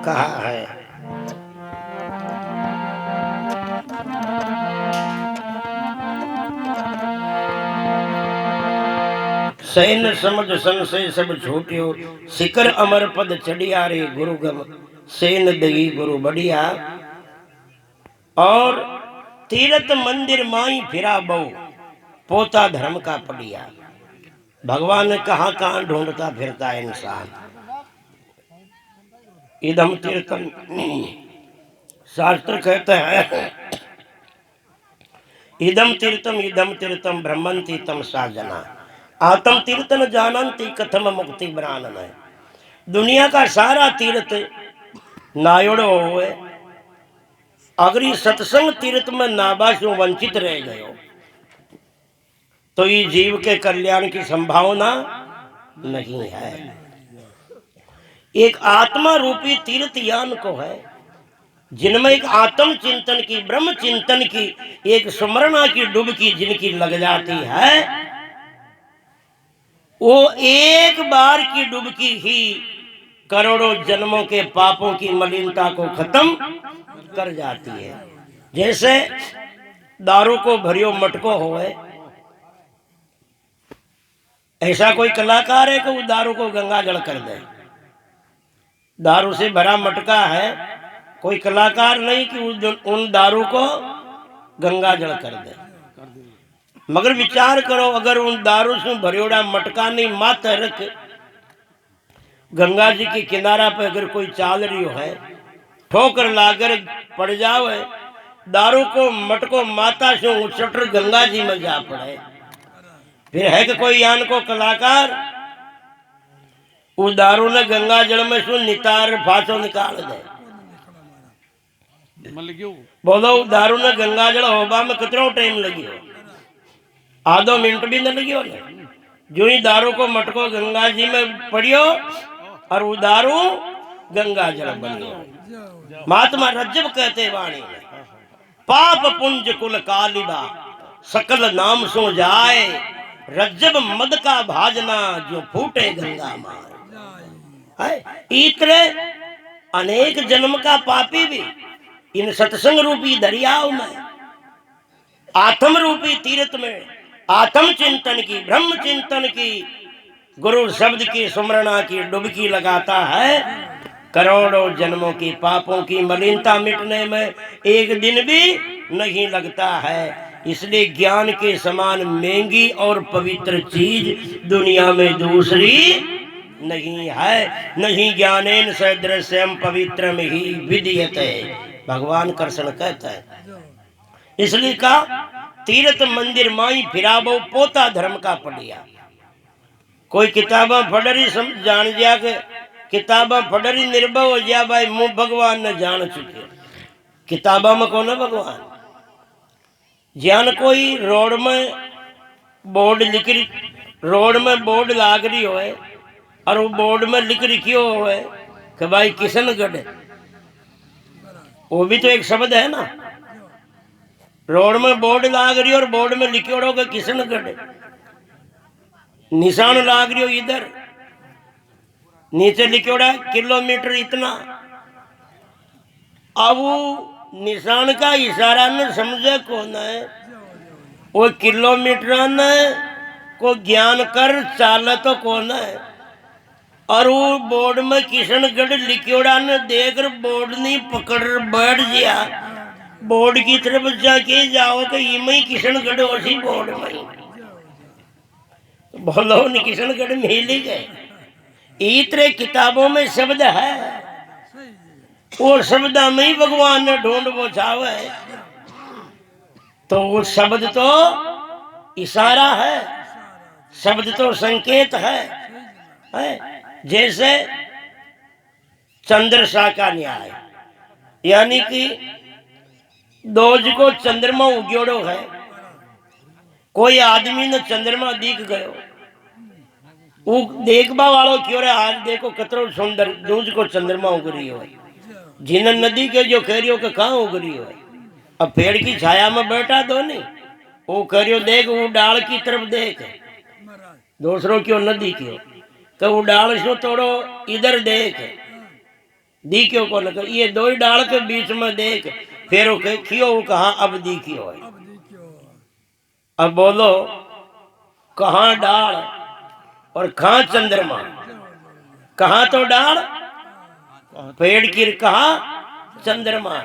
कहा है। सैन समझ संशय सब छूट्यो, शिखर अमर पद चढ़िया रे गुरु गम, सेन दगी गुरु बढ़िया। और तीर्थ मंदिर माई फिरा बहु, पोता धर्म का पड़िया। भगवान ने कहाँ कहाँ ढूंढता फिरता है इंसान। इदम तीर्थम, शास्त्र कहते हैं इदम तीर्थम ब्रह्मंती तम साजना, आत्म तीर्थन जानंती कथम मुक्ति ब्रानन है। दुनिया का सारा तीर्थ नायोड़ो हुए, अगर ये सत्संग तीर्थ में नाबाशों वंचित रह गयो तो ये जीव के कल्याण की संभावना नहीं है। एक आत्मा रूपी तीर्थ यान को है, जिनमें एक आत्म चिंतन की, ब्रह्म चिंतन की, एक स्मरणा की डुबकी जिनकी लग जाती है, वो एक बार की डुबकी ही करोड़ों जन्मों के पापों की मलिनता को खत्म कर जाती है। जैसे दारू को भरियो मटको होए, ऐसा कोई कलाकार है कि वो दारू को गंगा जल कर दे। दारू से भरा मटका है, कोई कलाकार नहीं कि उन दारू को गंगा जल कर दे। मगर विचार करो, अगर उन दारू से भरियोड़ा मटका नहीं मात्र रख गंगा जी के किनारा पर अगर कोई चाल रही है, ठोकर लाकर पड़ जावे, दारू को मटको माता से उछटर गंगा जी में जा पड़े, फिर है कि कोई यान को कलाकार उस दारू ने गंगा जल में सु नितार फांसो निकाल दे। बोलो दारू ने गंगा जल होबा में कितना टाइम लगियो? आधो मिनट भी न लगियो ने। जो ही दारू को मटको गंगा जी में पड़ियो और वो दारू गंगा जल बनियो। महात्मा रज्जब कहते वाणी में, पाप पुंज कुल कालिबा सकल नाम सो जाए, रज्जब मद का भाजना जो फूटे गंगा मार। इतने अनेक जन्म का पापी भी इन सत्संग रूपी दरियाओं में, आत्म रूपी तीर्थ में आत्म चिंतन की, ब्रह्म चिंतन की, गुरु शब्द की स्मरणा की डुबकी लगाता है। करोड़ों जन्मों की पापों की मलिनता मिटने में एक दिन भी नहीं लगता है। इसलिए ज्ञान के समान महंगी और पवित्र चीज दुनिया में दूसरी नहीं है। नहीं ज्ञानेन सदृश्यम पवित्रम ही विद्यते, भगवान कृष्ण कहता है। इसलिए कहा तीर्थ मंदिर माई फिराबो, पोता धर्म का पढ़िया। कोई किताबा पढ़री जान जा के किताबा पढ़री निर्भय हो जा भाई, मुँह भगवान ने जान चुके। किताबा में कौन है भगवान? ज्ञान कोई रोड में बोर्ड लिख रही, रोड में बोर्ड लाग रही हो और वो बोर्ड में लिख रखियो है कि भाई किशनगढ़, वो भी तो एक शब्द है ना। रोड में बोर्ड लाग रही और बोर्ड में लिखियो कि किशनगढ़, निशान लाग रही हो इधर, नीचे लिखियोड़ा किलोमीटर इतना। अब वो निशान का इशारा न समझे कौन है, वो किलोमीटर ने को ज्ञान कर चाल तो कौन है। और वो बोर्ड में किशनगढ़ लिखियोड़ा ने देख बोर्ड नहीं पकड़ बैठ गया, बोर्ड की तरफ जाके जाओ कि इमे ही किशनगढ़ उसी बोर्ड में बोलो नहीं, किशनगढ़ में ही गए। इतने किताबों में शब्द है, वो शब्द में ही भगवान ने ढूंढ पहुंचावे। तो वो शब्द तो इशारा है, शब्द तो संकेत है। जैसे चंद्रशा का न्याय, यानी कि दोज को चंद्रमा उग्योड़ो है, कोई आदमी ने चंद्रमा दिख गयो, वो देखबा वालों क्यों रे आज देखो कतरो सुंदर दूज को चंद्रमा उग रही हो। जिन नदी के जो कह रही हो कि कहाँ उग रही हो, अब पेड़ की छाया में बैठा दो नहीं, वो कह रही हो देख वो डाल की तरफ देख, दूसरों क्यों नदी क्यों, तो वो डाल सो तोड़ो इधर देख, दिखियो को न ये दो ही डाल के बीच में देख, फिर वो खियो वो कहा अब दिखियो है। अब बोलो कहाँ डाल और कहाँ चंद्रमा, कहाँ तो डाल पेड़ की, कहा चंद्रमा।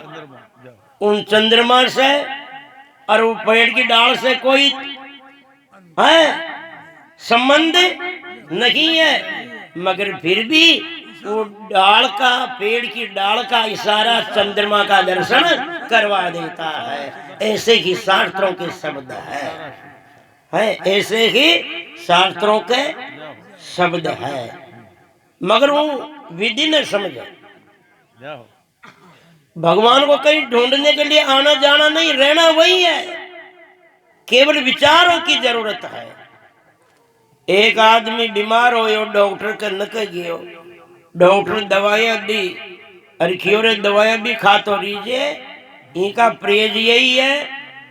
उन चंद्रमा से और वो पेड़ की डाल से कोई है संबंध नहीं है, मगर फिर भी वो डाल का, पेड़ की डाल का इशारा चंद्रमा का दर्शन करवा देता है। ऐसे ही शास्त्रों के शब्द है ऐसे ही शास्त्रों के शब्द है, मगर वो विधि न समझे। भगवान को कहीं ढूंढने के लिए आना जाना नहीं, रहना वही है, केवल विचारों की जरूरत है। एक आदमी बीमार हो, डॉक्टर के न गयो, डॉक्टर दवाइयां दी, अरे क्यों दवाइयां भी खा तो लीजिए, इनका प्रेज यही है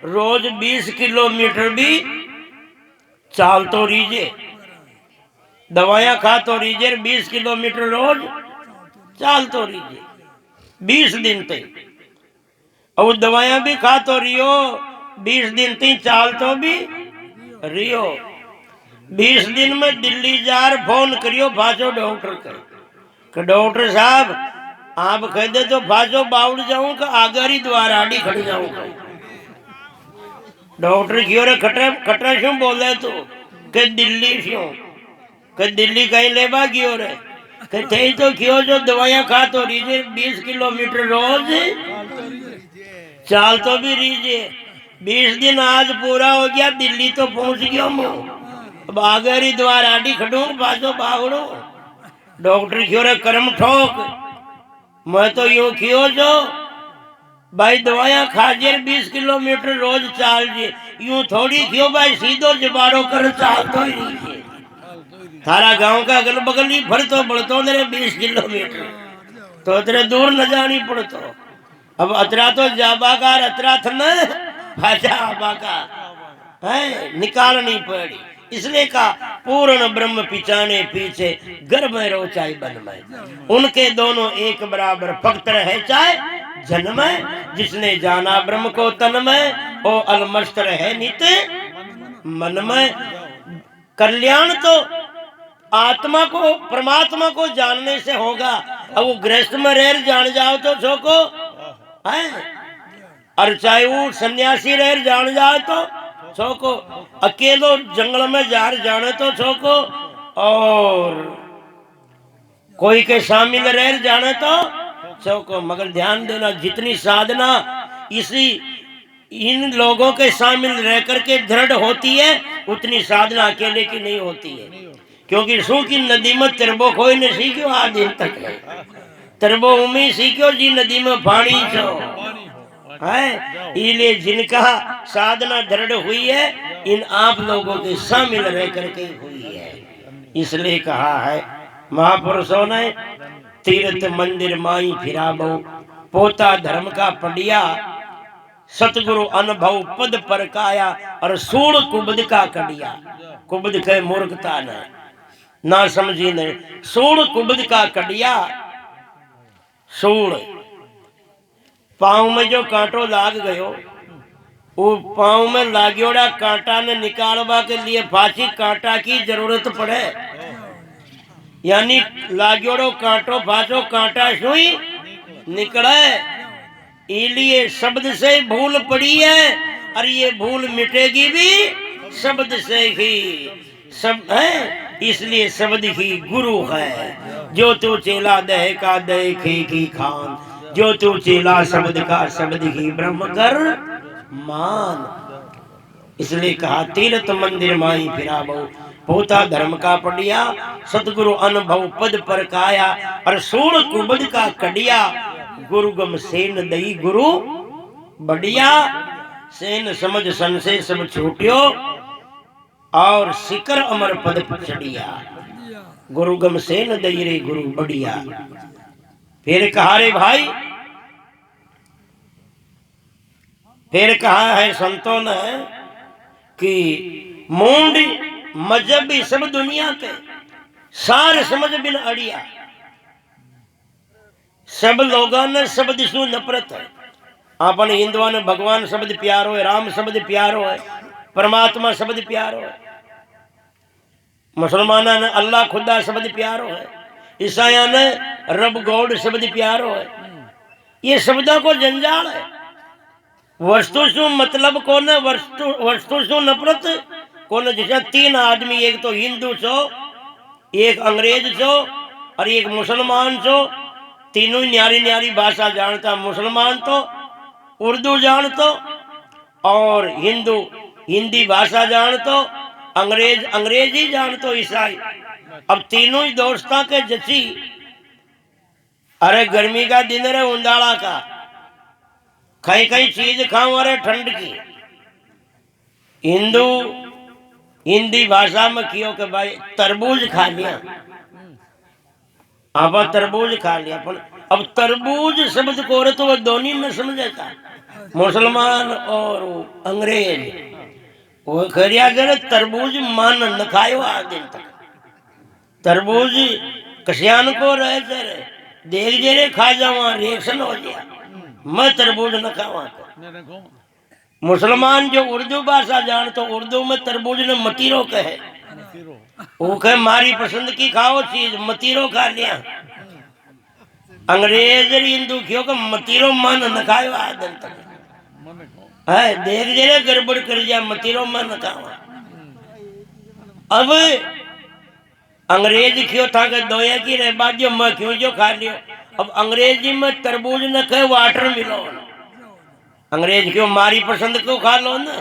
रोज 20 किलोमीटर भी चाल तो लीजिए, दवाइयां खा तो लीजिए, 20 किलोमीटर रोज चाल तो लीजिए 20 दिन तक, और दवाइयां भी खा तो रियो 20 दिन तक चाल तो भी रियो। 20 दिन में दिल्ली जार फोन करियो भाजो डॉक्टर के डॉक्टर साहब आप कह दे तो भाजो बाउड़ जाऊं कि आगरी द्वारा आड़ी खड़ी जाऊं। डॉक्टर क्यों रे खटरा क्यों बोले तू के दिल्ली क्यों, के दिल्ली कहीं लेबा क्यों रे, कहते तो क्यों जो दवाइयां खा तो रीजिए 20 किलोमीटर रोज चाल तो भी रीजिए। 20 दिन आज पूरा हो गया, दिल्ली तो पहुंच गया मैं, अब आगरी द्वार आड़ी खड़ू बाजो बावड़ो। डॉक्टर क्यों रे कर्म ठोक, मैं तो यूं क्यों जो भाई दवाइयां खाजिए 20 किलोमीटर रोज चाल जी, यूं थोड़ी क्यों भाई सीधो जबाड़ो कर चाल तो ही रीजिए। थारा गांव का अगल बगल ही भर तो बढ़तो मेरे 20 किलोमीटर तो तेरे दूर न जानी पड़तो। अब अतरा तो जाबाकार अतरा था न भाषा आबाका है निकालनी पड़ी, इसलिए का पूर्ण ब्रह्म पिचाने पीछे गर्भ में रो चाहे बन में, उनके दोनों एक बराबर भक्त रहे चाहे जन्म में। जिसने जाना ब्रह्म को तन में, ओ अलमस्त रहे नित मन में। कल्याण तो आत्मा को परमात्मा को जानने से होगा, अब वो गृहस्थ में रह जान जाओ तो छोको है, और चाहे वो सन्यासी रह जान जाए तो छोको, अकेलो जंगल में जार जाने तो छोको, और कोई के शामिल रह जाने तो छोको। मगर ध्यान देना जितनी साधना इसी इन लोगों के शामिल रह करके दृढ़ होती है, उतनी साधना अकेले की नहीं होती है। क्योंकि सू की नदी में तरबो कोई ने सीखो आ दिन तक है, तरबो उम्मी सीखो जी नदी में पानी छो है, इसलिए जिनका साधना दृढ़ हुई है इन आप लोगों के शामिल रह करके हुई है। इसलिए कहा है महापुरुषों ने तीर्थ मंदिर माई फिराबो, पोता धर्म का पढ़िया, सतगुरु अनुभव पद पर काया, और सूड़ कुबद का कड़िया। कुबद के मूर्खता ने ना समझी ने, सूड़ कुबद का कड़िया। सूड़ पांव में जो कांटो लाग गयो, वो पांव में लागोड़ा कांटा ने निकालवा के लिए फांसी कांटा की जरूरत पड़े, यानी लागोड़ो कांटो फांसो कांटा सुई निकले। इसलिए शब्द से भूल पड़ी है, और ये भूल मिटेगी भी शब्द से ही सब है। इसलिए शब्द ही गुरु है, जो तू चेला दह का देखे की खान, जो तू चेला शब्द का शब्द ही ब्रह्म कर मान। इसलिए कहा तीर्थ मंदिर माई फिराबो, पोता धर्म का पढ़िया, सतगुरु अनुभव पद पर काया, और सूड़ कुबद का कड़िया। गुरु गम सेन दई गुरु बढ़िया, सेन समझ संशय सब छूटियो, और शिखर अमर पद पर चढ़िया। गुरु गम सेन दई रे गुरु बढ़िया। फिर कहा रे भाई, फिर कहा है संतों ने कि मूंड मजहबी सब दुनिया के सार समझ बिन अड़िया। सब लोगों ने शब्द शू नफरत है। अपन हिंदुओं ने भगवान शब्द प्यारो है, राम शब्द प्यारो है, परमात्मा शब्द प्यारो है। मुसलमाना ने अल्लाह खुदा शब्द प्यारो है, ईसाइया ने रब गॉड शब्द प्यारो है। ये शब्दों को जंजाल है। वस्तु शू मतलब कौन है, वस्तु शू नफरत कौन। जैसे तीन आदमी, एक तो हिंदू छो, एक अंग्रेज छो और एक मुसलमान छो। तीनों ही न्यारी न्यारी भाषा जानता। मुसलमान तो उर्दू जानतो और हिंदू हिंदी भाषा जानतो, अंग्रेज अंग्रेजी जानतो, ईसाई। अब तीनों ही दोस्ता के जची। अरे गर्मी का दिन रे उंडाला का, कई कई चीज खाओ, अरे ठंड की। हिंदू हिंदी भाषा में कियो के भाई तरबूज खा लिया, आप तरबूज खा लिया। पर अब तरबूज शब्द को रे तो वो दोनों में समझेगा, मुसलमान और अंग्रेज। वो खरिया करे तरबूज मान न खायो आ दिन तक। तरबूज कसियान को रहे जरे देख जरे खा जावा, रिएक्शन हो गया, मैं तरबूज न खावा। मुसलमान जो उर्दू भाषा जान तो उर्दू में तरबूज ने मतीरो कहे। वो कहे मारी पसंद की खाओ चीज, मतीरो खा लिया। अंग्रेज हिंदू क्यों का मतीरो मन न खायो आदन तक है, देख जरे गड़बड़ कर जा, मतीरो मन न खाओ। अब अंग्रेज क्यों था कि दोया की रे बात जो मैं क्यों जो खा लियो। अब अंग्रेजी में तरबूज न कहे वाटर मिलोन। अंग्रेज क्यों मारी पसंद क्यों खा लो ना,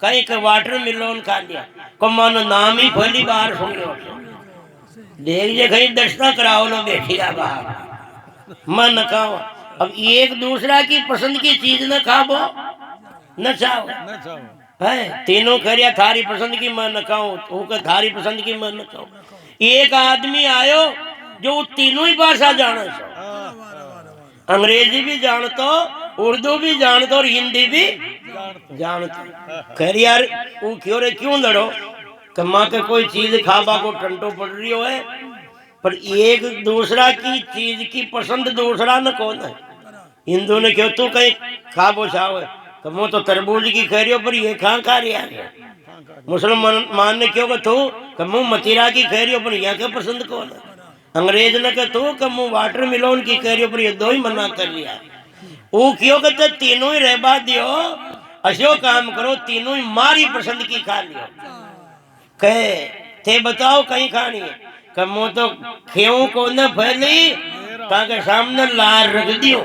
कहीं के वाटर मिलोन खा लिया। को मानो नाम ही पहली बार सुनियो, देख जे कहीं दस्ता कराओ लो बेटिया बाहर, मैं न खाओ। अब एक दूसरा की पसंद की चीज न खाओ न चाहो है। तीनों करिया थारी पसंद की मैं न खाऊं, तो थारी पसंद की मैं न खाऊं। एक आदमी आयो जो तीनों ही भाषा जाने छो, अंग्रेजी भी जानतो, उर्दू भी जानतो और हिंदी भी जानतो। कह यार वो क्यों रे क्यों लड़ो, कमा के कोई चीज खाबा को टंटो पड़ रही हो है, पर एक दूसरा की चीज की पसंद दूसरा न कौन है। हिंदू ने क्यों तू कहीं खाबो छाओ, कमो तो तरबूज की कह रही हो पर ये खा रिया है। मुसलमान ने क्यों तू कमू मतीरा की कह रही हो पर यहाँ के पसंद कौन है। अंग्रेज ने कहा तू कमू वाटर मिलोन की कह रही हो पर ये दो ही मना कर लिया। वो क्यों कहते तीनों ही रहबा दियो, असो काम करो, तीनों ही मारी पसंद की खा लियो। कहे थे बताओ कहीं खानी है, कमो तो खेऊ को न फैली ताकि सामने लार रख दियो।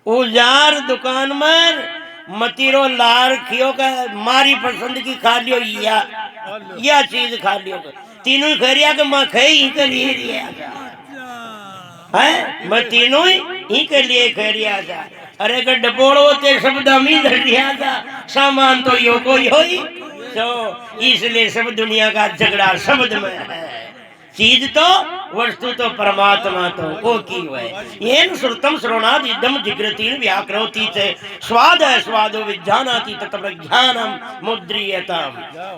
उजार दुकान में मतीरो लार खियो का मारी पसंद की खा लियो, या चीज खा लियो। तीनों ही खरिया के मैं खे ही के लिए है, मैं तीनों ही के लिए खरिया था। अरे के डपोड़ो ते शब्द हम ही धरिया था, सामान तो यो को यो ही तो, इसलिए सब दुनिया का झगड़ा शब्द में है। चीज तो वस्तु तो परमात्मा तो वो की है। येन श्रुतम श्रवणाद इदम जिग्रतीन व्याकरोति च स्वाद है स्वादो विज्ञानाति तत् प्रज्ञानम मुद्रियतम।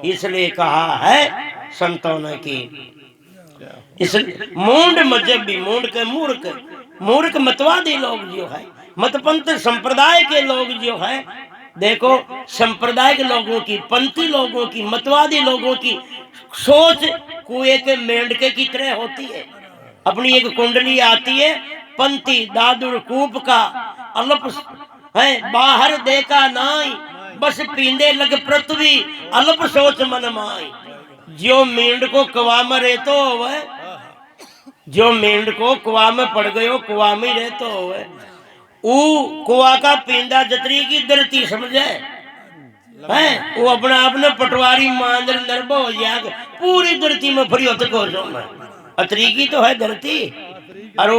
इसलिए कहा है संतों ने की इस मूंड मजहब भी मूंड के मूर्ख मतवादी लोग जो है, मतपंथ संप्रदाय के लोग जो है, देखो सांप्रदायिक लोगों की, पंथी लोगों की, मतवादी लोगों की सोच कुएं के मेंढके की तरह होती है। अपनी एक कुंडली आती है, पंथी दादुर कूप का अल्प है, बाहर देखा नाई बस पींदे लग पृथ्वी अल्प सोच मन माई। जो मेंढको कुआ में रहतो होवे, जो मेंढको कुआ में पड़ गयो कुआ में रहतो होवे, वो कुआ का पींदा जतरी की धरती समझे है, वो अपना आपने पटवारी मांदर नरबो हो जाएगा, पूरी धरती में फरी होते को अतरी की तो है धरती। और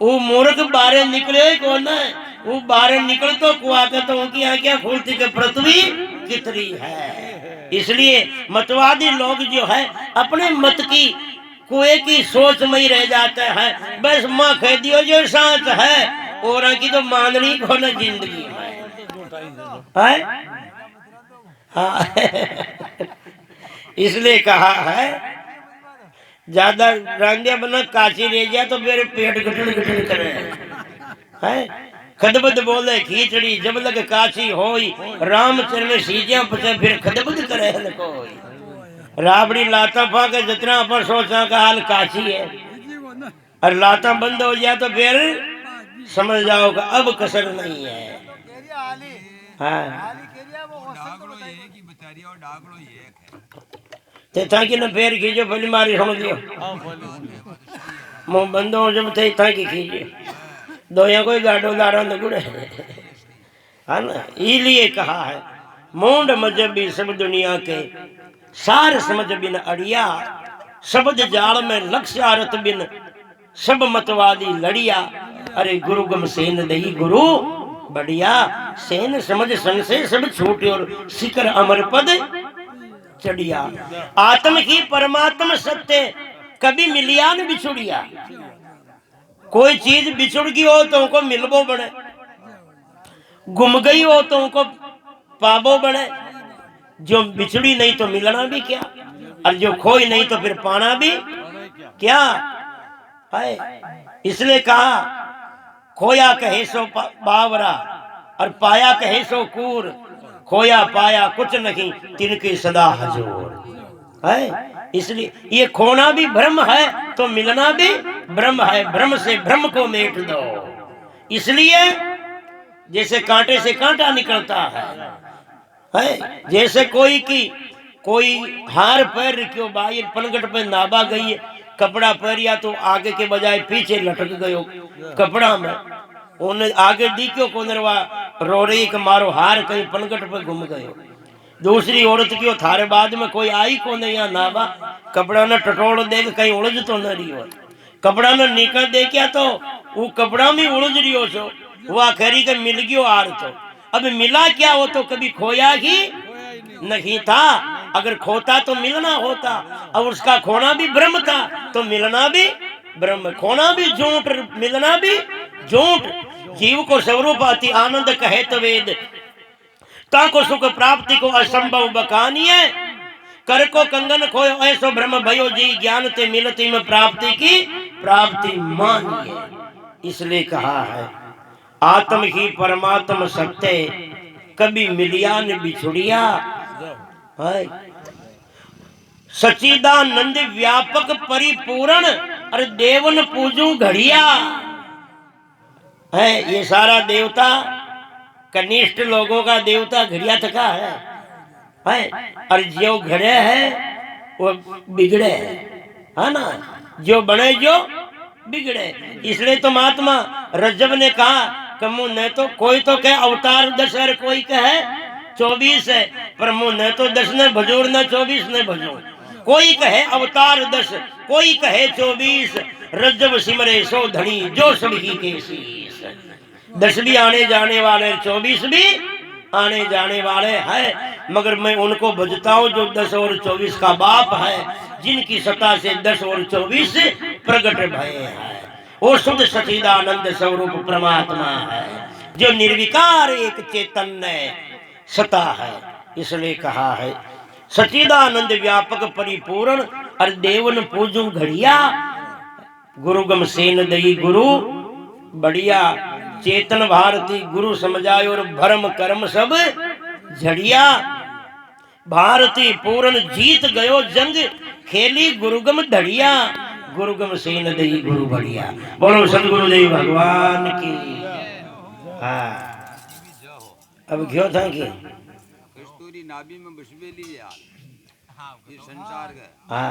वो मूर्ख बाहर निकले कौन है, वो बाहर निकल तो कुआ के तो उनकी आंखें खुलती के पृथ्वी कितनी है। इसलिए मतवादी लोग जो है अपने मत की कुएं की सोच में ही रह जाते हैं। बस माँ कह दियो जो सांस है और की तो माननी को न जिंदगी है। हाँ इसलिए कहा है ज्यादा रांधिया बना काशी रह गया तो मेरे पेट गठन गठन करे है। खदबद बोले खींचड़ी जब लग काशी होई, रामचरण सीजिया पचे फिर खदबद करे हन कोई। राबड़ी लाता पा के जितना अपन सोचा का हाल काशी है, और लाता बंद हो गया तो फिर समझ जाओ कि अब कसर नहीं है। हाँ ते था कि न फेर खींचो भली मारी सुन दियो मुंह बंद हो जब थे था कि खींचे दो या कोई गाडो दारा न गुड़े है ना। इसलिए कहा है मूंड मजहबी सब दुनिया के, सार समझ बिन अड़िया, शब्द जाल में लक्ष्य आरत बिन सब मतवादी लड़िया। अरे गुरु गम सेन दही गुरु बढ़िया, सेन समझ संशय सब छूटे और शिखर अमर पद चढ़िया। आत्म की परमात्मा सत्य कभी मिलिया न बिछुड़िया। कोई चीज बिछुड़ गई हो तो उनको मिलबो बने, गुम गई हो तो उनको पाबो बने। जो बिछुड़ी नहीं तो मिलना भी क्या, और जो खोई नहीं तो फिर पाना भी क्या है। इसलिए कहा खोया कहे सो बावरा और पाया कहे सो कूर, खोया पाया कुछ नहीं तिनके सदा हजूर है। इसलिए ये खोना भी भ्रम है तो मिलना भी भ्रम है, भ्रम से भ्रम को मेट दो। इसलिए जैसे कांटे से कांटा निकलता है, जैसे कोई हार पैर क्यों बाहर पनगट पे नाबा गई है, कपड़ा पहरिया तो आगे के बजाय पीछे लटक गयो कपड़ा में, उन्हें आगे दी क्यों कोनरवा रो रही कि मारो हार कहीं पनगट पे घूम गयो। दूसरी औरत क्यों थारे बाद में कोई आई को नहीं या नाबा, कपड़ा न टटोड़ दे कहीं उलझ तो न रही हो, कपड़ा न निकल दे क्या तो वो कपड़ा में उलझ रही हो सो वह खरी के मिल गयो आर तो अब मिला क्या हो तो कभी खोया ही नहीं था। अगर खोता तो मिलना होता, और उसका खोना भी भ्रम था तो मिलना भी ब्रह्म, खोना भी झूठ मिलना भी झूठ। जीव को स्वरूप अति आनंद कहे तो वेद, ताको सुख प्राप्ति को असंभव बकानिए, कर को कंगन खोयो ऐसो ब्रह्म भयो जी, ज्ञान ते मिलती में प्राप्ति की प्राप्ति मानिए। इसलिए कहा है आत्म ही परमात्म सत्य कभी मिलिया न बिछुड़िया है। सच्चिदानंद व्यापक परिपूर्ण अरे देवन पूजू घड़िया है। ये सारा देवता कनिष्ठ लोगों का देवता घड़िया थका है और जो घड़े है वो बिगड़े है ना, जो बने जो बिगड़े। इसलिए तो महात्मा रज्जब ने कहा कमु न तो कोई तो कहे अवतार 10 और कोई कहे 24 है, पर मुँह न तो 10 ने भजूर न 24 ने भजूर। कोई कहे अवतार 10 कोई कहे 24, रज्जब सिमरे सो धनी जो सब ही के शीश। 10 भी आने जाने वाले 24 भी आने जाने वाले हैं, मगर मैं उनको भजता हूँ जो 10 और 24 का बाप है, जिनकी सत्ता से 10 और 24 प्रकट भय है। वो शुद्ध सच्चिदानंद स्वरूप परमात्मा है जो निर्विकार एक चैतन्य सत्ता है। इसलिए कहा है सच्चिदानंद व्यापक परिपूर्ण और देवन पूजू घड़िया, गुरुगम सेन दई गुरु बढ़िया, चेतन भारती गुरु समझाए और भरम कर्म सब झड़िया। भारती पूर्ण जीत गयो जंग खेली गुरुगम धड़िया, गुरुगम सेन दई गुरु बढ़िया। बोलो सदगुरुदेव भगवान की। हाँ अब क्यों था कि कस्तूरी नाभि में बसबेली यार, ये संसार का। हाँ